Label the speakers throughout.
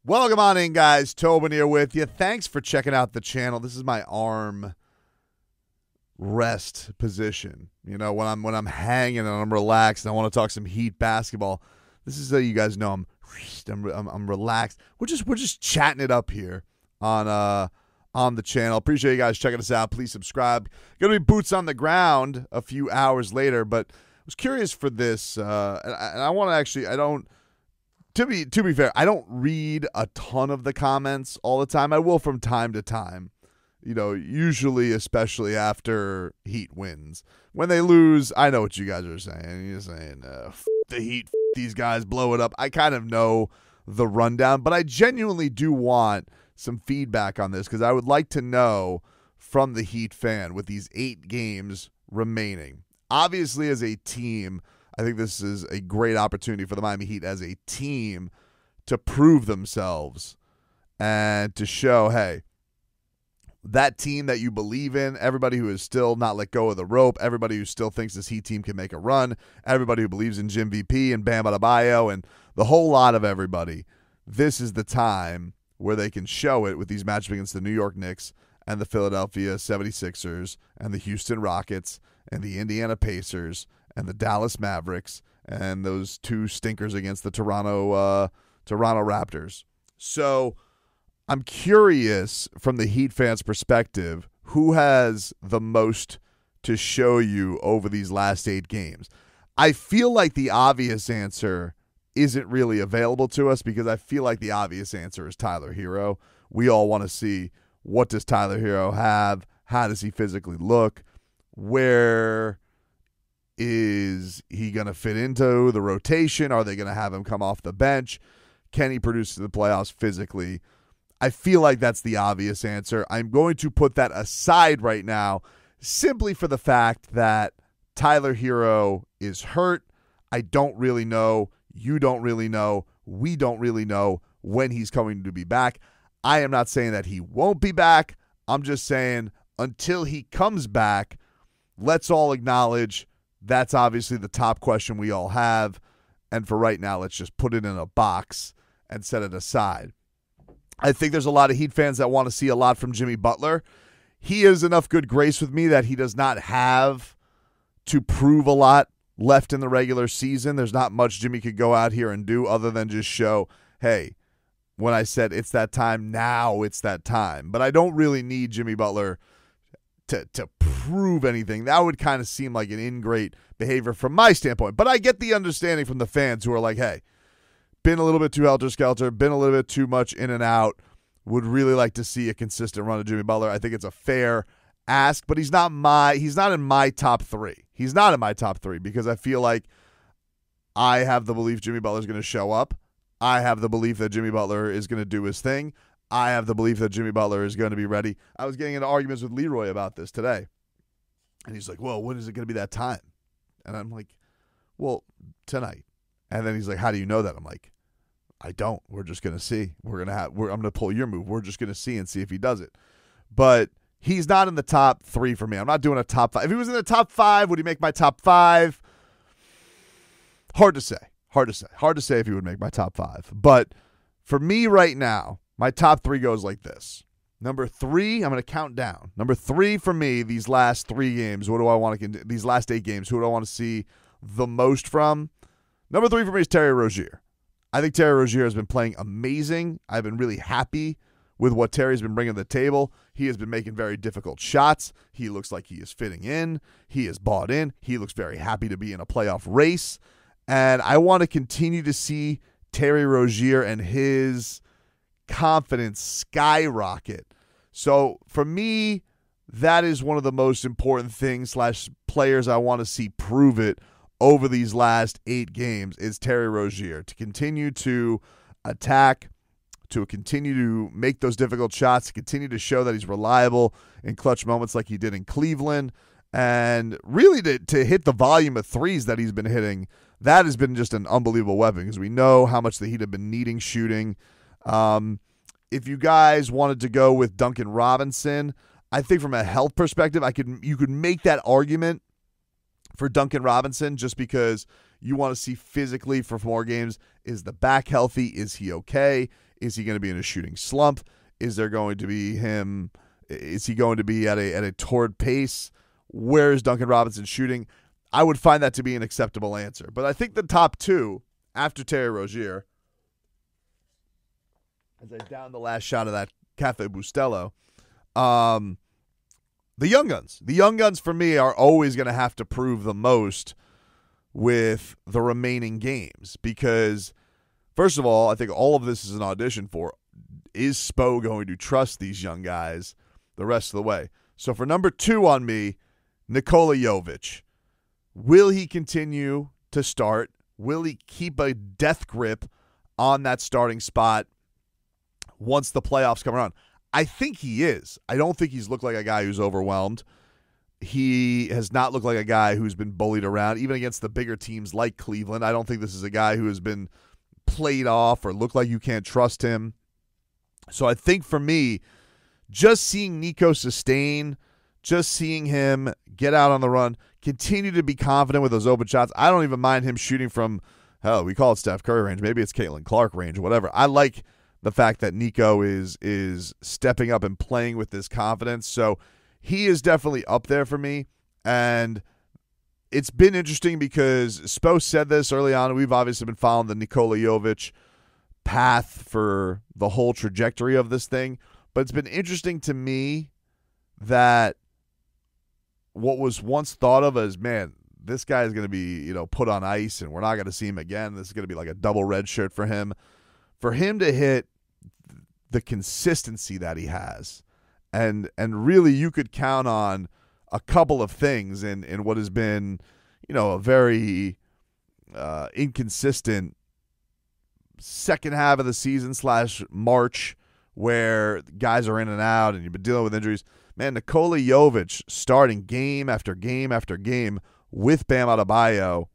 Speaker 1: Welcome on in, guys. Tobin here with you. Thanks for checking out the channel. This is my arm rest position. You know, when I'm hanging and I'm relaxed and I want to talk some Heat basketball. This is how you guys know I'm relaxed. We're just chatting it up here on the channel. Appreciate you guys checking us out. Please subscribe. Gonna be boots on the ground a few hours later, but I was curious for this, and I want to actually. I don't. To be fair, I don't read a ton of the comments all the time. I will from time to time. You know, usually, especially after Heat wins. When they lose, I know what you guys are saying. You're saying, F the Heat, F these guys, blow it up. I kind of know the rundown, but I genuinely do want some feedback on this because I would like to know from the Heat fan with these 8 games remaining. Obviously, as a team, I think this is a great opportunity for the Miami Heat as a team to prove themselves and to show, hey, that team that you believe in, everybody who has still not let go of the rope, everybody who still thinks this Heat team can make a run, everybody who believes in Jim VP and Bam Adebayo and the whole lot of everybody, this is the time where they can show it with these matchups against the New York Knicks and the Philadelphia 76ers and the Houston Rockets and the Indiana Pacers and the Dallas Mavericks, and those 2 stinkers against the Toronto Raptors. So I'm curious from the Heat fans' perspective, who has the most to show you over these last 8 games? I feel like the obvious answer isn't really available to us because I feel like the obvious answer is Tyler Hero. We all want to see, what does Tyler Hero have? How does he physically look? Where is he going to fit into the rotation? Are they going to have him come off the bench? Can he produce in the playoffs physically? I feel like that's the obvious answer. I'm going to put that aside right now simply for the fact that Tyler Hero is hurt. I don't really know. You don't really know. We don't really know when he's going to be back. I am not saying that he won't be back. I'm just saying until he comes back, let's all acknowledge that's obviously the top question we all have. And for right now, let's just put it in a box and set it aside. I think there's a lot of Heat fans that want to see a lot from Jimmy Butler. He has enough good grace with me that he does not have to prove a lot left in the regular season. There's not much Jimmy could go out here and do other than just show, hey, when I said it's that time, now it's that time. But I don't really need Jimmy Butler to prove anything. That would kind of seem like an ingrate behavior from my standpoint. But I get the understanding from the fans who are like, hey, been a little bit too helter-skelter, been a little bit too much in and out, would really like to see a consistent run of Jimmy Butler. I think it's a fair ask, but he's not in my top 3. He's not in my top 3 because I feel like I have the belief Jimmy Butler's going to show up. I have the belief that Jimmy Butler is going to do his thing. I have the belief that Jimmy Butler is going to be ready. I was getting into arguments with Leroy about this today. And he's like, well, when is it going to be that time? And I'm like, well, tonight. And then he's like, how do you know that? I'm like, I don't. We're just going to see. I'm going to pull your move. We're just going to see and see if he does it. But he's not in the top 3 for me. I'm not doing a top 5. If he was in the top 5, would he make my top 5? Hard to say. Hard to say if he would make my top 5. But for me right now, my top 3 goes like this. Number 3, I'm going to count down. Number 3 for me, these last 3 games, these last 8 games, who do I want to see the most from? Number 3 for me is Terry Rozier. I think Terry Rozier has been playing amazing. I've been really happy with what Terry's been bringing to the table. He has been making very difficult shots. He looks like he is fitting in. He is bought in. He looks very happy to be in a playoff race. And I want to continue to see Terry Rozier and his confidence skyrocket. So for me, that is one of the most important things / players I want to see prove it over these last 8 games is Terry Rozier to continue to attack, to continue to make those difficult shots, to continue to show that he's reliable in clutch moments like he did in Cleveland, and really to hit the volume of threes that he's been hitting. That has been just an unbelievable weapon because we know how much the Heat have been needing shooting. If you guys wanted to go with Duncan Robinson, I think from a health perspective, you could make that argument for Duncan Robinson just because you want to see physically for 4 games. Is the back healthy? Is he okay? Is he going to be in a shooting slump? Is there going to be him? Is he going to be at a torrid pace? Where is Duncan Robinson shooting? I would find that to be an acceptable answer. But I think the top two, after Terry Rozier, as I down the last shot of that Cafe Bustelo, the young guns. The young guns for me are always going to have to prove the most with the remaining games because, first of all, I think all of this is an audition for, is Spo going to trust these young guys the rest of the way? So for number 2 on me, Nikola Jovic. Will he continue to start? Will he keep a death grip on that starting spot once the playoffs come around? I think he is. I don't think he's looked like a guy who's overwhelmed. He has not looked like a guy who's been bullied around, even against the bigger teams like Cleveland. I don't think this is a guy who has been played off or looked like you can't trust him. So I think for me, just seeing Nico sustain, just seeing him get out on the run, continue to be confident with those open shots. I don't even mind him shooting from, hell, we call it Steph Curry range. Maybe it's Caitlin Clark range, whatever. I like the fact that Nico is stepping up and playing with this confidence. So he is definitely up there for me. And it's been interesting because Spo said this early on. We've obviously been following the Nikola Jovic path for the whole trajectory of this thing. But it's been interesting to me that what was once thought of as, man, this guy is going to be, put on ice and we're not going to see him again. This is going to be like a double red shirt for him. For him to hit the consistency that he has, and really you could count on a couple of things in what has been, a very inconsistent second half of the season / March where guys are in and out and you've been dealing with injuries. Man, Nikola Jovic starting game after game after game with Bam Adebayo,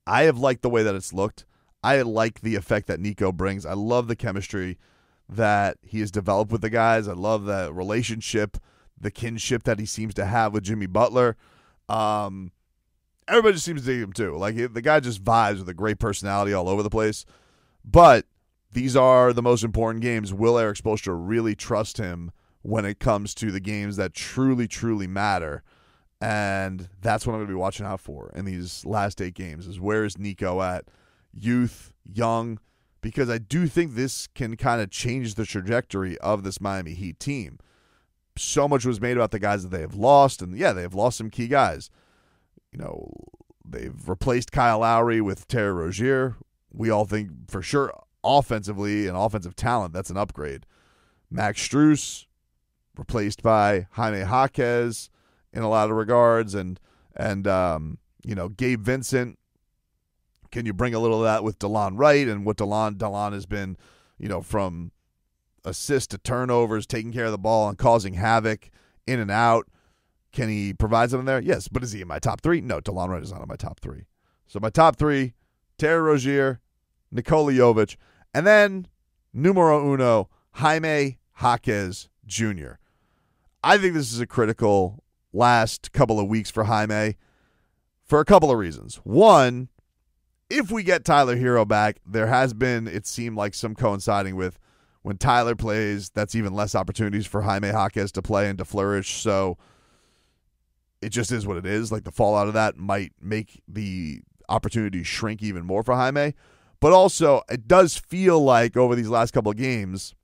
Speaker 1: I have liked the way that it's looked. I like the effect that Nico brings. I love the chemistry that he has developed with the guys. I love the relationship, the kinship that he seems to have with Jimmy Butler. Everybody just seems to dig him too. Like, the guy just vibes with a great personality all over the place. But these are the most important games. Will Eric Spoelstra really trust him when it comes to the games that truly, truly matter? And that's what I'm going to be watching out for in these last 8 games, is where is Nico at? Youth, young, because I do think this can kind of change the trajectory of this Miami Heat team. So much was made about the guys that they have lost, and yeah, they have lost some key guys. They've replaced Kyle Lowry with Terry Rozier. We all think for sure offensively and offensive talent, that's an upgrade. Max Strus replaced by Jaime Jaquez in a lot of regards, and Gabe Vincent. Can you bring a little of that with DeLon Wright and what DeLon has been, from assists to turnovers, taking care of the ball and causing havoc in and out? Can he provide something there? Yes, but is he in my top 3? No, DeLon Wright is not in my top 3. So my top 3, Terry Rozier, Nikola Jovic, and then numero uno, Jaime Jaquez Jr. I think this is a critical last couple of weeks for Jaime for a couple of reasons. One, if we get Tyler Hero back, there has been, it seemed like, some coinciding with when Tyler plays, that's even less opportunities for Jaime Jaquez to play and to flourish. So it just is what it is. Like, the fallout of that might make the opportunity shrink even more for Jaime. But also, it does feel like over these last couple of games,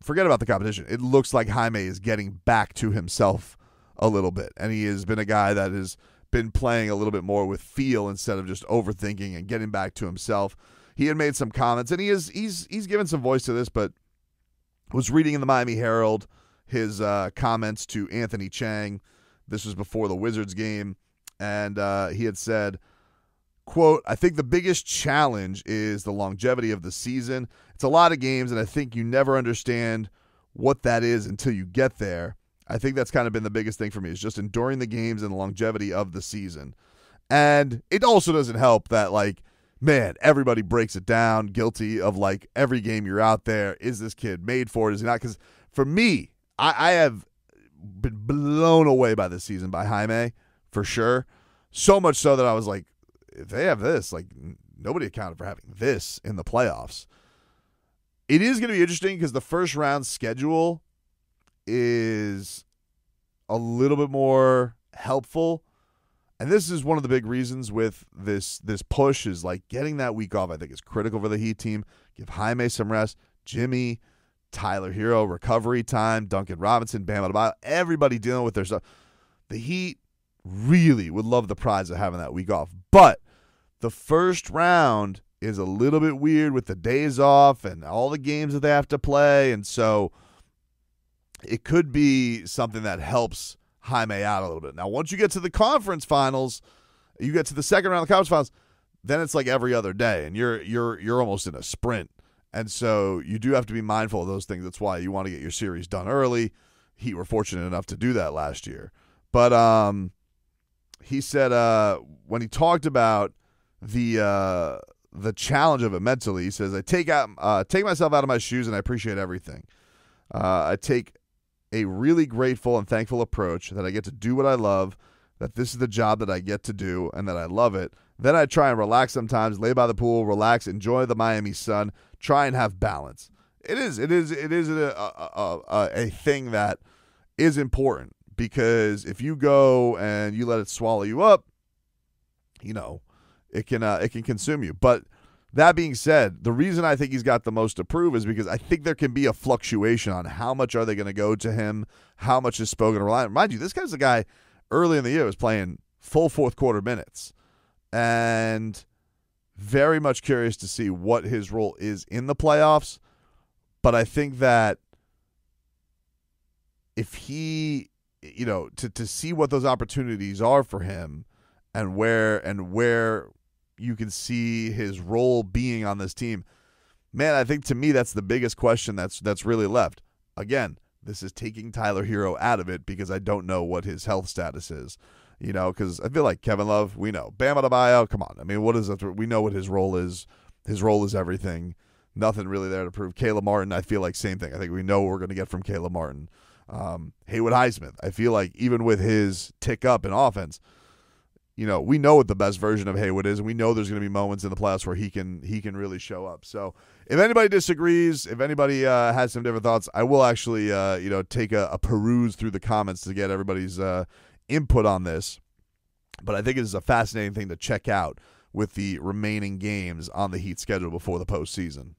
Speaker 1: forget about the competition, it looks like Jaime is getting back to himself a little bit. And he has been a guy that has been playing a little bit more with feel instead of just overthinking and getting back to himself. He had made some comments, and he's given some voice to this, but was reading in the Miami Herald his comments to Anthony Chang. This was before the Wizards game, and he had said, quote, "I think the biggest challenge is the longevity of the season. It's a lot of games, and I think you never understand what that is until you get there. I think that's kind of been the biggest thing for me, is just enduring the games and the longevity of the season." And it also doesn't help that, man, everybody breaks it down, guilty of, every game you're out there. Is this kid made for it? Is he not? Because for me, I have been blown away by this season by Jaime, for sure. So much so that I was like, if they have this, nobody accounted for having this in the playoffs. It is going to be interesting because the first round schedule is a little bit more helpful. And this is one of the big reasons with this push is like getting that week off, I think, is critical for the Heat team. Give Jaime some rest. Jimmy, Tyler Hero, recovery time. Duncan Robinson, Bam Adebayo, everybody dealing with their stuff. The Heat really would love the prize of having that week off. But the first round is a little bit weird with the days off and all the games that they have to play. And so it could be something that helps Jaime out a little bit. Now, once you get to the conference finals, you get to the second round of the conference finals, then it's like every other day, and you're almost in a sprint. And so you do have to be mindful of those things. That's why you want to get your series done early. Heat were fortunate enough to do that last year. But he said when he talked about the challenge of it mentally, he says, I take myself out of my shoes, and I appreciate everything. I take a really grateful and thankful approach that I get to do what I love, that this is the job that I get to do, and that I love it. Then I try and relax sometimes, lay by the pool, relax, enjoy the Miami sun, try and have balance. It is a thing that is important, because if you go and you let it swallow you up, it can consume you. But that being said, the reason I think he's got the most to prove is because I think there can be a fluctuation on how much are they going to go to him, how much is Spo going to rely on. Mind you, this guy's the guy early in the year was playing full fourth quarter minutes, and very much curious to see what his role is in the playoffs. But I think that if he, to see what those opportunities are for him and where you can see his role being on this team, man, I think to me that's the biggest question that's really left. Again, this is taking Tyler Hero out of it because I don't know what his health status is. Because I feel like Kevin Love, we know. Bam Adebayo, come on. I mean, what is it? We know what his role is. His role is everything. Nothing really there to prove. Caleb Martin, I feel like same thing. I think we know what we're going to get from Caleb Martin. Haywood Highsmith, I feel like even with his tick up in offense, we know what the best version of Haywood is, and we know there's going to be moments in the playoffs where he can really show up. So if anybody disagrees, if anybody has some different thoughts, I will actually take a peruse through the comments to get everybody's input on this. But I think it is a fascinating thing to check out with the remaining games on the Heat schedule before the postseason.